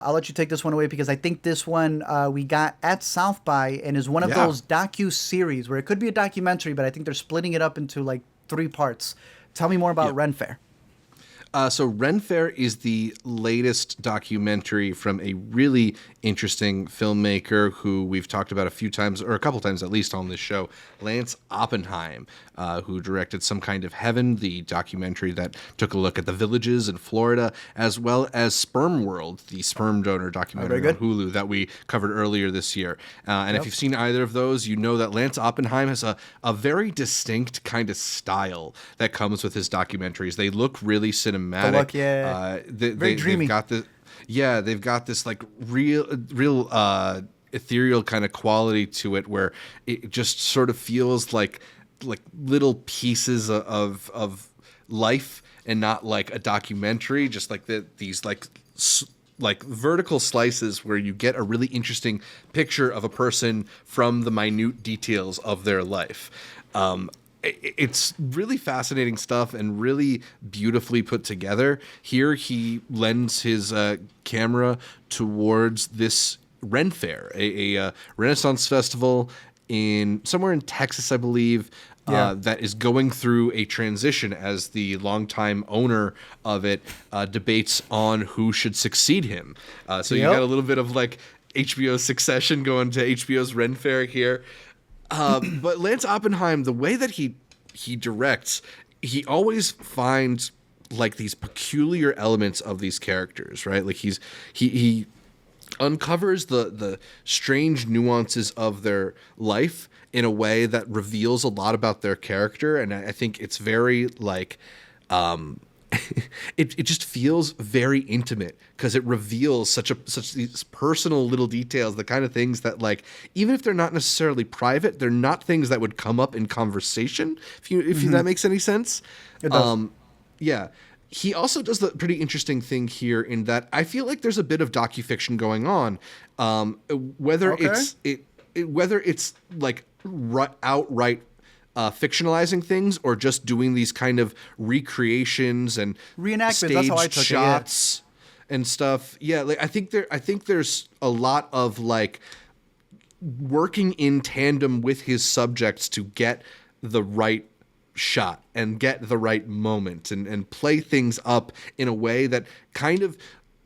I'll let you take this one away because I think this one we got at South by and is one of Yeah. those docu-series where it could be a documentary, but I think they're splitting it up into like 3 parts. Tell me more about Yep. Ren Faire. So Ren Faire is the latest documentary from a really interesting filmmaker who we've talked about a few times, or a couple times at least on this show, Lance Oppenheim, who directed Some Kind of Heaven, the documentary that took a look at the villages in Florida, as well as Sperm World, the sperm donor documentary on good. Hulu that we covered earlier this year. And if Yep. you've seen either of those, you know that Lance Oppenheim has a very distinct kind of style that comes with his documentaries. They look really cinematic. Look, yeah. Very dreamy. They've got the, yeah, they've got this like real ethereal kind of quality to it, where it just sort of feels like little pieces of life, and not like a documentary. Just like these like vertical slices where you get a really interesting picture of a person from the minute details of their life. It's really fascinating stuff and really beautifully put together. Here he lends his camera towards this Ren Faire, a Renaissance festival somewhere in Texas, I believe. Yeah. That is going through a transition as the longtime owner of it debates on who should succeed him. So you Yep. got a little bit of like HBO's Succession going to HBO's Ren Faire here. But Lance Oppenheim, the way that he directs, he always finds like these peculiar elements of these characters, right? Like he uncovers the strange nuances of their life in a way that reveals a lot about their character, and I think it's very like it just feels very intimate because it reveals such these personal little details, the kind of things that, like, even if they're not necessarily private, they're not things that would come up in conversation. If that makes any sense. It does. Yeah. He also does the pretty interesting thing here in that I feel like there's a bit of docufiction going on, whether Okay. whether it's like outright fictionalizing things or just doing these kind of recreations and Reenactments, staged that's how I took it, yeah. shots and stuff. Yeah, like I think there's a lot of like working in tandem with his subjects to get the right shot and get the right moment and play things up in a way that kind of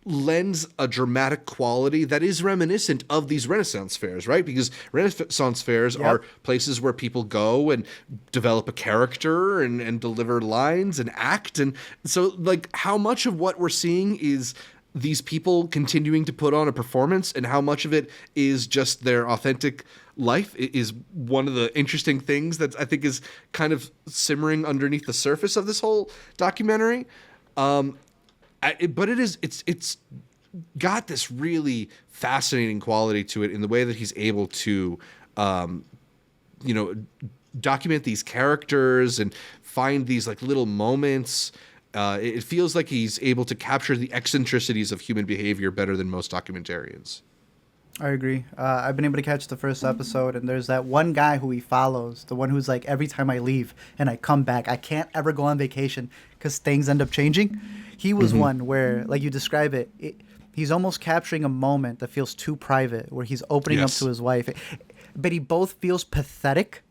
lends a dramatic quality that is reminiscent of these Renaissance fairs, right? Because Renaissance fairs Yep. are places where people go and develop a character and deliver lines and act. And so, like, how much of what we're seeing is these people continuing to put on a performance and how much of it is just their authentic life is one of the interesting things that I think is kind of simmering underneath the surface of this whole documentary. But it's got this really fascinating quality to it in the way that he's able to, document these characters and find these like little moments. It feels like he's able to capture the eccentricities of human behavior better than most documentarians. I agree. I've been able to catch the first episode, and there's that one guy who he follows, the one who's like, every time I leave and I come back, I can't ever go on vacation because things end up changing. He was one where, like you describe it, he's almost capturing a moment that feels too private, where he's opening Yes. up to his wife. But he both feels pathetic.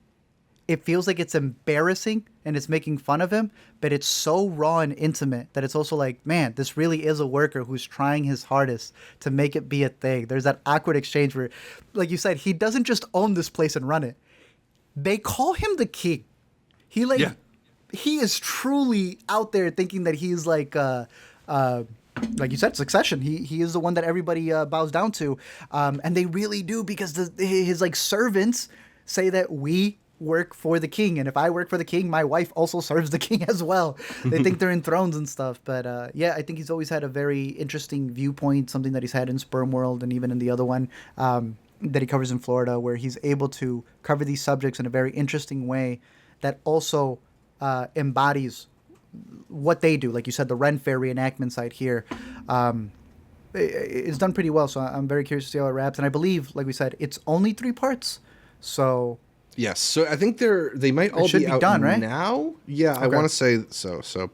It feels like it's embarrassing and it's making fun of him, but it's so raw and intimate that it's also like, man, this really is a worker who's trying his hardest to make it be a thing. There's that awkward exchange where, like you said, he doesn't just own this place and run it. They call him the king. Yeah. He is truly out there thinking that he's like you said, Succession. He is the one that everybody bows down to, and they really do, because his like servants say that we work for the king, and if I work for the king, my wife also serves the king as well. They think they're in thrones and stuff, but yeah, I think he's always had a very interesting viewpoint, something that he's had in Sperm World and even in the other one that he covers in Florida, where he's able to cover these subjects in a very interesting way that also embodies what they do. Like you said, the Ren Faire reenactment side here it's done pretty well, so I'm very curious to see how it wraps. And I believe, like we said, it's only 3 parts, so Yes, so I think they might all should be be out done, right? now. Yeah, I Okay. want to say so. So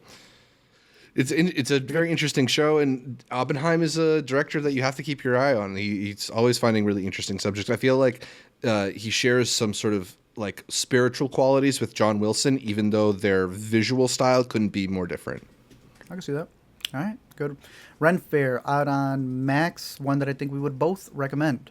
It's a very interesting show, and Oppenheim is a director that you have to keep your eye on. He's always finding really interesting subjects. I feel like he shares some sort of like spiritual qualities with John Wilson, even though their visual style couldn't be more different. I can see that. All right, good. Ren Faire out on Max, one that I think we would both recommend.